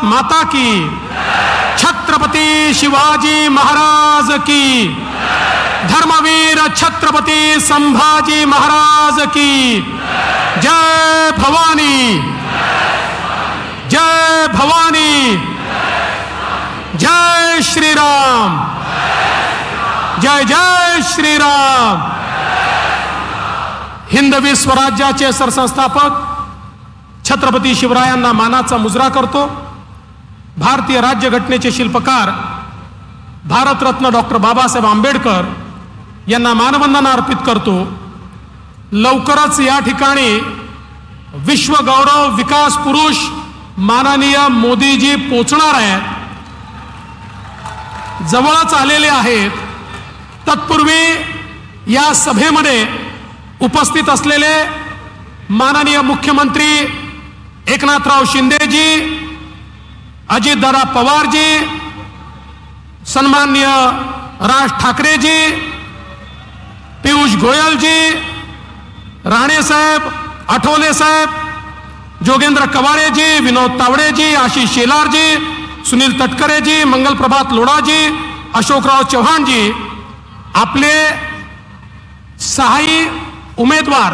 भारत माता की, छत्रपती शिवाजी महाराज की, धर्मवीर छत्रपती संभाजी महाराज की, जय भवानी, जय भवानी, जय श्रीराम, जय जय श्रीराम. हिंदवी स्वराज्याचे सरसंस्थापक छत्रपती शिवरायांना मानाचा मुजरा करतो. भारतीय राज्यघटनेचे शिल्पकार भारतरत्न डॉक्टर बाबासाहेब आंबेडकर यांना मानवंदना अर्पित करतो. लवकरच या ठिकाणी विश्व गौरव विकास पुरुष माननीय मोदीजी पोचणार आहेत, जवळच आलेले आहेत. तत्पूर्वी या सभेमध्ये उपस्थित असलेले माननीय मुख्यमंत्री एकनाथराव शिंदेजी, अजितदादा पवारजी, सन्माननीय राज ठाकरेजी, पीयूष गोयलजी, राणे साहेब, आठवले साहेब, जोगेंद्र कवाडेजी, विनोद तावडेजी, आशिष शेलारजी, सुनील तटकरेजी, मंगल प्रभात लोढाजी, अशोकराव चव्हाणजी, आपले सहाय्यी उमेदवार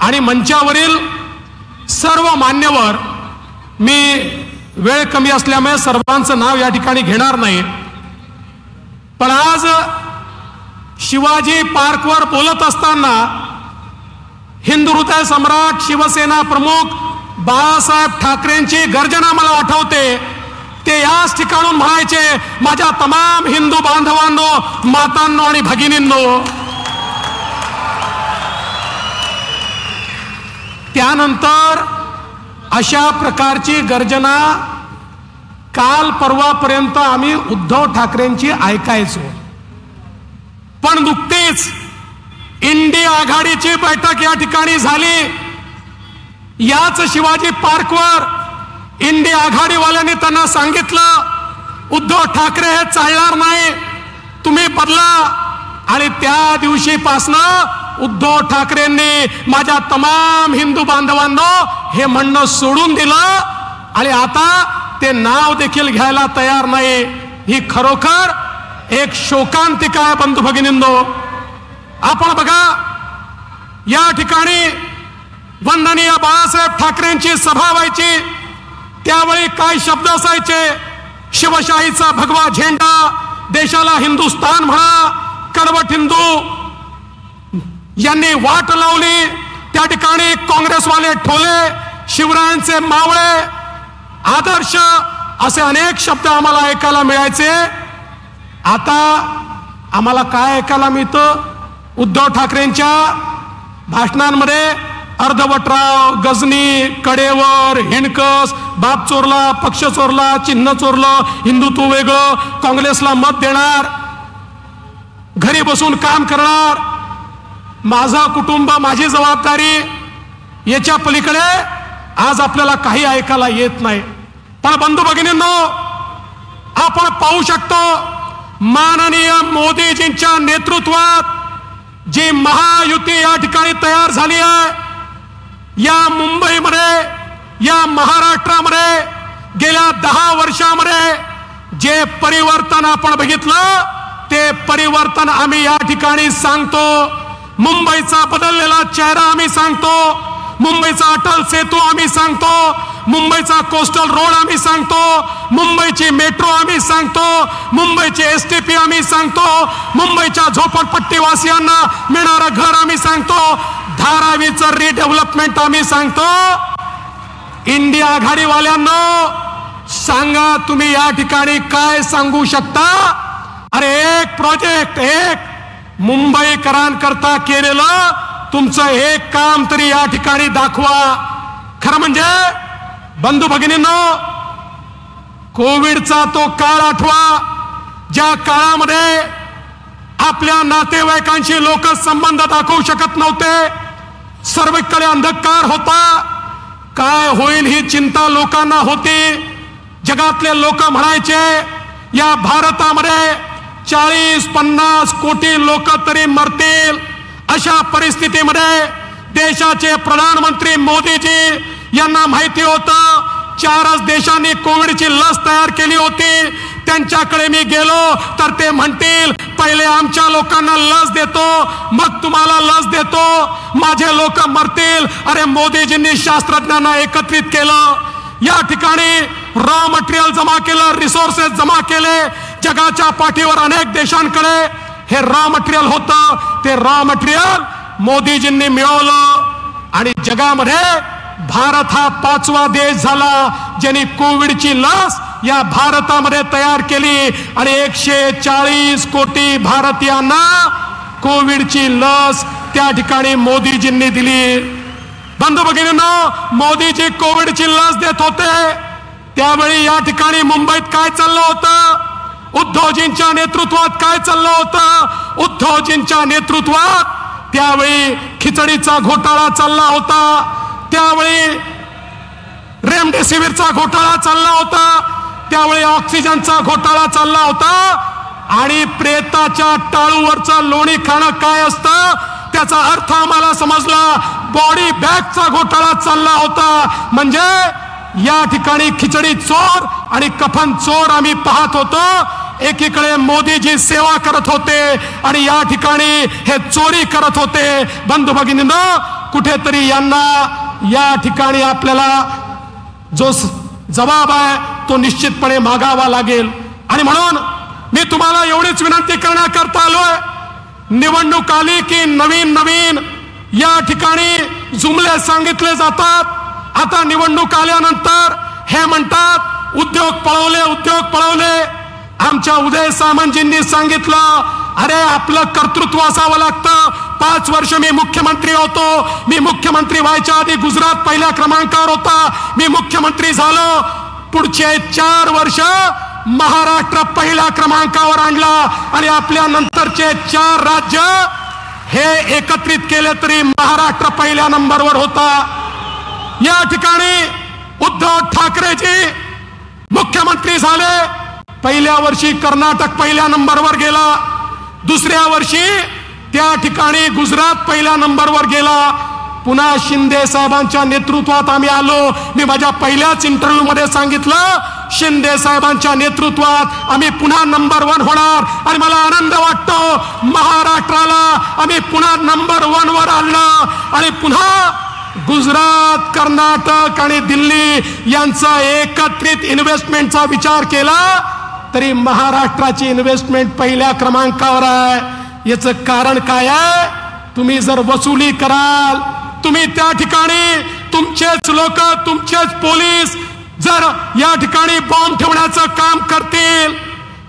आणि मंचावरील सर्व मान्यवर. मी वेळ कमी असल्यामुळे सर्वांचं नाव या ठिकाणी घेणार नाही, पण आज शिवाजी पार्कवर बोलत असताना हिंदू हृदय सम्राट शिवसेना प्रमुख बाळासाहेब ठाकरेंची गर्जना मला आठवते. ते याच ठिकाणून म्हणायचे, माझ्या तमाम हिंदू बांधवांनो, मातांनो आणि भगिनींनो. त्यानंतर अशा प्रकारची गर्जना काल परवापर्यंत आम्ही उद्धव ठाकरेंची ऐकायचो, पण नुकतीच इंडिया आघाडीची बैठक या ठिकाणी झाली. याच शिवाजी पार्कवर इंडिया आघाडीवाल्यांनी त्यांना सांगितलं, उद्धव ठाकरे हे चालणार नाही, तुम्ही बदला. आणि त्या दिवशीपासनं उद्धव ठाकरेंनी माझ्या तमाम हिंदू बांधवांनो हे म्हणणं सोडून दिलं आणि आता ते नाव देखील घ्यायला तयार नाही. ही खरोखर एक शोकांतिका आहे बंधू भगिनींनो. आपण बघा, या ठिकाणी वंदनीय बाळासाहेब ठाकरेंची सभा व्हायची, त्यावेळी काय शब्द असायचे, शिवशाहीचा भगवा झेंडा, देशाला हिंदुस्तान म्हणा, कडवट हिंदू यांनी वाट लावली. त्या ठिकाणी काँग्रेसवाले ठोले, शिवरायांचे मावळे, आदर्श असे अनेक शब्द आम्हाला ऐकायला मिळायचे. आता आम्हाला काय ऐकायला मिळतं? उद्धव ठाकरेंच्या भाषणांमध्ये अर्धवटराव, गजनी, कडेवर, हिणकस, बाप चोरला, पक्ष चोरला, चिन्ह चोरलं, हिंदुत्व वेगळं, काँग्रेसला मत देणार, घरी बसून काम करणार, माझं कुटुंब माझी जबाबदारी, याच्या पलीकडे आज आपल्याला काही ऐकायला येत नाही. पण बंधू भगिनींनो, आपण पाहू शकतो माननीय मोदीजींच्या नेतृत्वात जी महायुती या ठिकाणी तयार झाली आहे, या मुंबईमध्ये, या महाराष्ट्रामध्ये गेल्या 10 वर्षामध्ये जे परिवर्तन आपण बघितलं, ते परिवर्तन आम्ही या ठिकाणी सांगतो. मुंबईचा बदललेला चेहरा आम्ही सांगतो, मुंबईचा अटल सेतू आम्ही सांगतो, मुंबईचा कोस्टल रोड आम्ही सांगतो, मुंबईची मेट्रो आम्ही सांगतो, मुंबईचे एसटीपी आम्ही सांगतो, मुंबईच्या झोपडपट्टीवासियांना मिळणारं घर आम्ही सांगतो, धारावीचं रिडेव्हलपमेंट आम्ही सांगतो. इंडिया आघाडीवाल्यांनो सांगा, तुम्ही या ठिकाणी काय सांगू शकता? अरे एक प्रोजेक्ट, एक मुंबईकरांकरता केलेलं तुमचं एक काम तरी या ठिकाणी दाखवा. खरं म्हणजे बंधू भगिनींनो, कोविडचा तो काळ आठवा, ज्या काळामध्ये आपल्या नातेवाईकांशी लोक संबंध दाखवू शकत नव्हते, सर्वकडे अंधकार होता, काय होईल ही चिंता लोकांना होती. जगातले लोक म्हणायचे या भारतामध्ये 40-50 कोटी लोक तरी मरतील. अशा परिस्थितीमध्ये देशाचे प्रधानमंत्री मोदीजी यांना माहिती होतं 4च देशांनी कोविडची लस तयार केली होती. त्यांच्याकडे मी गेलो तर ते म्हणतील पहिले आमच्या लोकांना लस देतो मग तुम्हाला लस देतो. माझे लोक मरतील. अरे मोदीजींनी शास्त्रज्ञांना एकत्रित केलं. या ठिकाणी रॉ मटेरियल जमा केलं, रिसोर्सेस जमा केले. जगाच्या पाठीवर अनेक देशांकडे हे रॉ मटेरियल होतं. ते रॉ मटेरियल मोदीजींनी मिळवलं आणि जगामध्ये भारत हा 5वा देश झाला ज्यांनी कोविडची लस या भारतामध्ये तयार केली आणि 140 कोटी भारतीयांना कोविडची लस त्या ठिकाणी मोदीजींनी दिली. बंधू भगिनींनो, मोदीजी कोविडची लस देत होते त्यावेळी या ठिकाणी मुंबईत काय चाललं होतं? उद्धवजींच्या नेतृत्वात काय चाललं होतं? उद्धवजींच्या नेतृत्वात त्यावेळी खिचडीचा घोटाळा चालला होता. त्यावेळी रेमडेसिवीरचा घोटाळा चालला होता. त्यावेळी ऑक्सिजनचा घोटाळा चालला होता. आणि प्रेताच्या टाळूवरचं लोणी खाणं काय असतं त्याचा अर्थ आम्हाला समजला. बॉडी बॅगचा घोटाळा चालला होता. म्हणजे या ठिकाणी खिचडी चोर आणि कफन चोर आम्ही पाहत होतो. एकीकडे मोदीजी सेवा करत होते आणि या ठिकाणी हे चोरी करत होते. बंधू भगिनींनो, कुठेतरी यांना या ठिकाणी आपल्याला जो जबाब आहे तो निश्चितपणे मागावा लागेल. आणि म्हणून मी तुम्हाला एवढीच विनंती करण्याकरता आलोय. निवडणूक आली की नवीन नवीन या ठिकाणी जुमले सांगितले जातात. आता निवडणूक आल्यानंतर हे म्हणतात उद्योग पळवले, उद्योग पळवले. आमच्या उदय सामंतजींनी सांगितलं अरे आपलं कर्तृत्व असावं लागतं. 5 वर्ष मी मुख्यमंत्री होतो. मी मुख्यमंत्री व्हायच्या आधी गुजरात पहिल्या क्रमांकावर होता. मी मुख्यमंत्री झालो. पुढचे 4 वर्ष महाराष्ट्र पहिल्या क्रमांकावर आणला आणि आपल्या नंतरचे 4 राज्य हे एकत्रित केले तरी महाराष्ट्र पहिल्या नंबरवर होता. या ठिकाणी उद्धव ठाकरेजी मुख्यमंत्री झाले. पहिल्या वर्षी कर्नाटक पहिल्या नंबरवर गेला. दुसऱ्या वर्षी त्या ठिकाणी गुजरात पहिल्या नंबरवर गेला. पुन्हा शिंदे साहेबांच्या नेतृत्वात आम्ही आलो. मी माझ्या पहिल्याच इंटरव्ह्यू मध्ये सांगितलं शिंदे साहेबांच्या नेतृत्वात आम्ही पुन्हा नंबर 1 होणार. आणि मला आनंद वाटतो महाराष्ट्राला आम्ही पुन्हा नंबर 1 वर आणलं. आणि पुन्हा गुजरात, कर्नाटक आणि दिल्ली यांचा एकत्रित इन्व्हेस्टमेंटचा विचार केला तरी महाराष्ट्राची इन्व्हेस्टमेंट पहिल्या क्रमांकावर आहे. याचं कारण काय आहे? तुम्ही जर वसुली कराल, तुम्ही त्या ठिकाणी तुमचेच लोक, तुमचेच पोलीस जर या ठिकाणी बॉम्ब ठेवण्याचं काम करतील.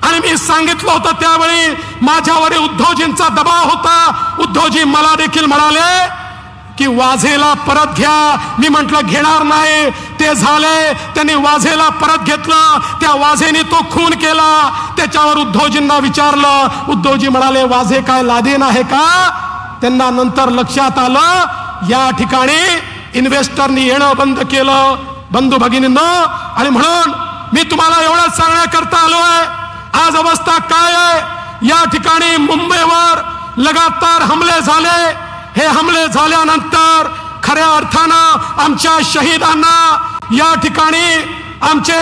आणि मी सांगितलं होतं त्यावेळी माझ्यावर उद्धवजींचा दबाव होता. उद्धवजी मला देखील म्हणाले की वाझेला परत घ्या. मी म्हटलं घेणार नाही. ते झाले, त्यांनी वाझेला परत घेतलं. त्या वाझेने तो खून केला. त्याच्यावर उद्धवजींना विचारलं. उद्धवजी म्हणाले वाझे काय लादेन आहे का? त्यांना नंतर लक्षात आलं या ठिकाणी इन्व्हेस्टरनी येणं बंद केलं. बंधू भगिनींनो, आणि म्हणून मी तुम्हाला एवढंच सांगण्याकरता आलोय. आज अवस्था काय आहे? या ठिकाणी मुंबईवर लगातार हमले झाले. हे हमले झाल्यानंतर खऱ्या अर्थानं आमच्या शहीदांना या ठिकाणी आमचे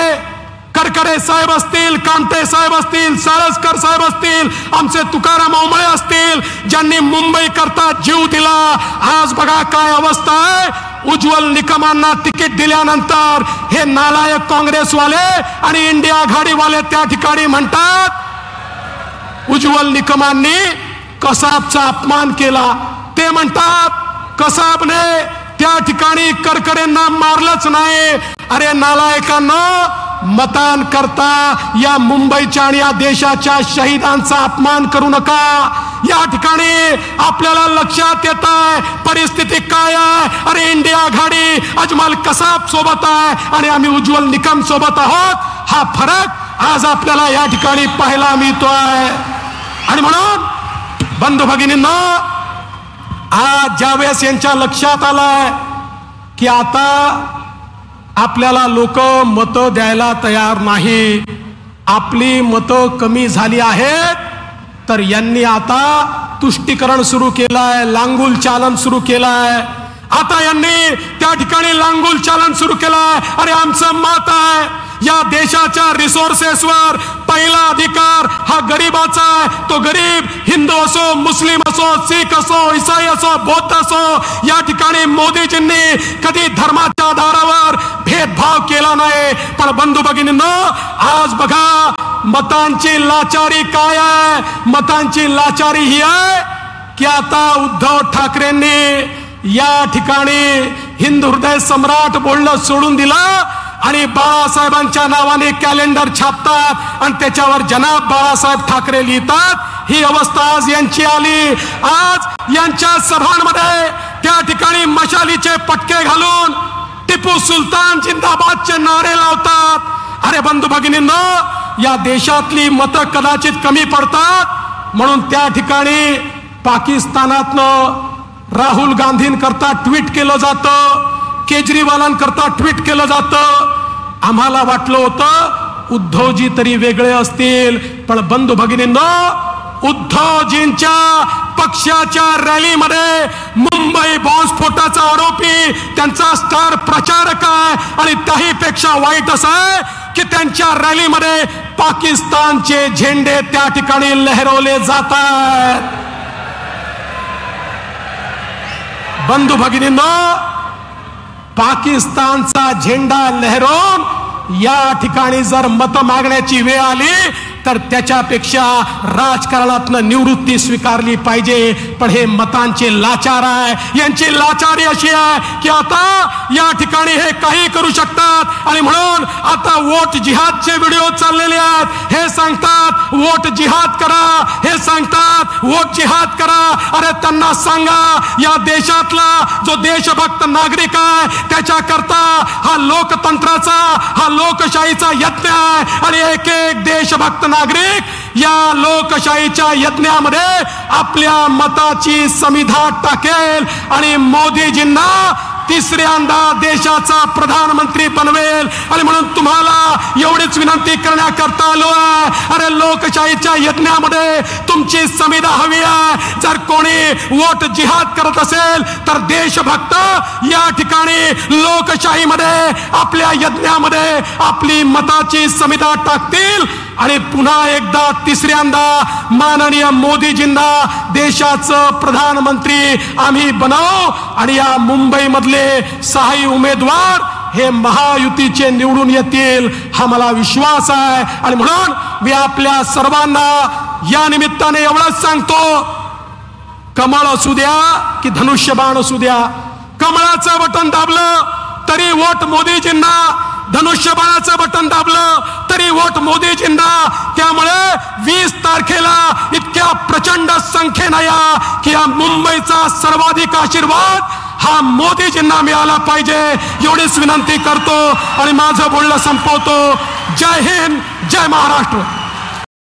करकरे साहेब असतील, कामटे साहेब असतील, सारस्कर साहेब असतील, आमचे तुकाराम ओंबळे असतील, ज्यांनी मुंबई करता जीव दिला. आज बघा काय अवस्था आहे. उज्ज्वल निकमांना तिकीट दिल्यानंतर हे नालायक काँग्रेसवाले आणि इंडिया आघाडीवाले त्या ठिकाणी म्हणतात उज्ज्वल निकमांनी कसाबचा अपमान केला. ते म्हणतात कसाबने त्या ठिकाणी करकरेंना मारलंच नाही. अरे नालायकांनो, मतान करता या मुंबईच्या आणि या देशाच्या शहीदांचा अपमान करू नका. या ठिकाणी आपल्याला लक्षात येत आहे परिस्थिती काय आहे. अरे इंडिया आघाडी अजमल कसाब सोबत आहे आणि आम्ही उज्ज्वल निकम सोबत आहोत. हा फरक आज आपल्याला या ठिकाणी पाहायला मिळतोय. आणि म्हणून बंधू भगिनींनो, आज ज्यावेळेस यांच्या लक्षात आलंय की आता आपल्याला लोक मतं द्यायला तयार नाही, आपली मतं कमी झाली आहेत, तर यांनी आता तुष्टीकरण सुरू केलंय, लांगुल चालन सुरू केलंय. आता यांनी त्या ठिकाणी लांगुल चालन सुरू केलाय. अरे आमचं मत आहे या देशाच्या रिसोर्सेसवर पहिला अधिकार हा गरीबाचा आहे. तो गरीब हिंदू असो, मुस्लिम असो, सिख असो, ईसाई असो, बौद्ध असो, या ठिकाणी मोदीजींनी कधी धर्माच्या आधारावर भेदभाव केला नाही. पण बंधू भगिनींनो, आज बघा मतांची लाचारी काय आहे. मतांची लाचारी ही आहे की आता उद्धव ठाकरेंनी या ठिकाणी हिंदू हृदय सम्राट बोलणं सोडून दिलं आणि बाळासाहेबांच्या नावाने कॅलेंडर छापतात आणि त्याच्यावर जनाब बाळासाहेब ठाकरे लिहितात. ही अवस्था आज यांची आली. आज यांच्या सभांमध्ये त्या ठिकाणी मशालीचे पटके घालून टिपू सुलतान जिंदाबादचे नारे लावतात. अरे बंधू भगिनींनो, या देशातली मतं कदाचित कमी पडतात म्हणून त्या ठिकाणी पाकिस्तानातनं राहुल गांधींकरता ट्विट केलं जातं, केजरीवालांकरता ट्विट केलं जातं. आम्हाला वाटलं होतं उद्धवजी तरी वेगळे असतील, पण बंधू भगिनींनो, उद्धवजींच्या पक्षाच्या रॅलीमध्ये मुंबई बॉम्बस्फोटाचा आरोपी त्यांचा स्टार प्रचारक आहे. आणि त्याहीपेक्षा वाईट असं आहे की त्यांच्या रॅलीमध्ये पाकिस्तानचे झेंडे त्या ठिकाणी लहरवले जातात. बंधू भगिनींनो, पाकिस्तानचा झेंडा लहरवून या ठिकाणी जर मत मागण्याची वेळ आली तर त्याच्यापेक्षा राजकारणातनं निवृत्ती स्वीकारली पाहिजे. पण हे मतांचे लाचार आहे. यांची लाचारी अशी आहे की आता या ठिकाणी हे काही करू शकतात आणि म्हणून आता वोट जिहादचे व्हिडिओ चाललेले आहेत. हे सांगतात वोट जिहाद करा, हे सांगतात वोट जिहाद करा. अरे त्यांना सांगा या देशातला जो देशभक्त नागरिक आहे त्याच्याकरता हा लोकतंत्राचा, हा लोकशाहीचा यज्ञ आहे आणि एक एक देशभक्त नागरिक या लोकशाहीच्या यज्ञामध्ये आपल्या मताची समिधा टाकेल आणि मोदीजींना तिसऱ्यांदा देशाचा प्रधानमंत्री बनवेल. आणि म्हणून तुम्हाला एवढीच विनंती करण्याकरता आलो आहे. अरे लोकशाहीच्या यज्ञामध्ये तुमची समिधा हवी आहे. जर कोणी वोट जिहाद करत असेल तर देशभक्त या ठिकाणी लोकशाहीमध्ये आपल्या यज्ञामध्ये आपली मताची समिधा टाकतील आणि पुन्हा एकदा तिसऱ्यांदा माननीय मोदीजींना देशाचं प्रधानमंत्री आम्ही बनवू आणि या मुंबई मधले 6 उमेदवार हे महायुतीचे निवडून येतील हा मला विश्वास आहे. आणि म्हणून मी आपल्या सर्वांना या निमित्ताने एवढंच सांगतो, कमळ असू द्या की धनुष्यबाण असू द्या, कमळाचं बटन दाबलं तरी वोट मोदीजींना, धनुष्यबाणाचं बटन दाबलं तरी वोट मोदीजींना. त्यामुळे 20 तारखेला इतक्या प्रचंड संख्येनं या की या मुंबईचा सर्वाधिक आशीर्वाद हा मोदीजींना मिळाला पाहिजे एवढीच विनंती करतो आणि माझं बोलणं संपवतो. जय हिंद, जय महाराष्ट्र.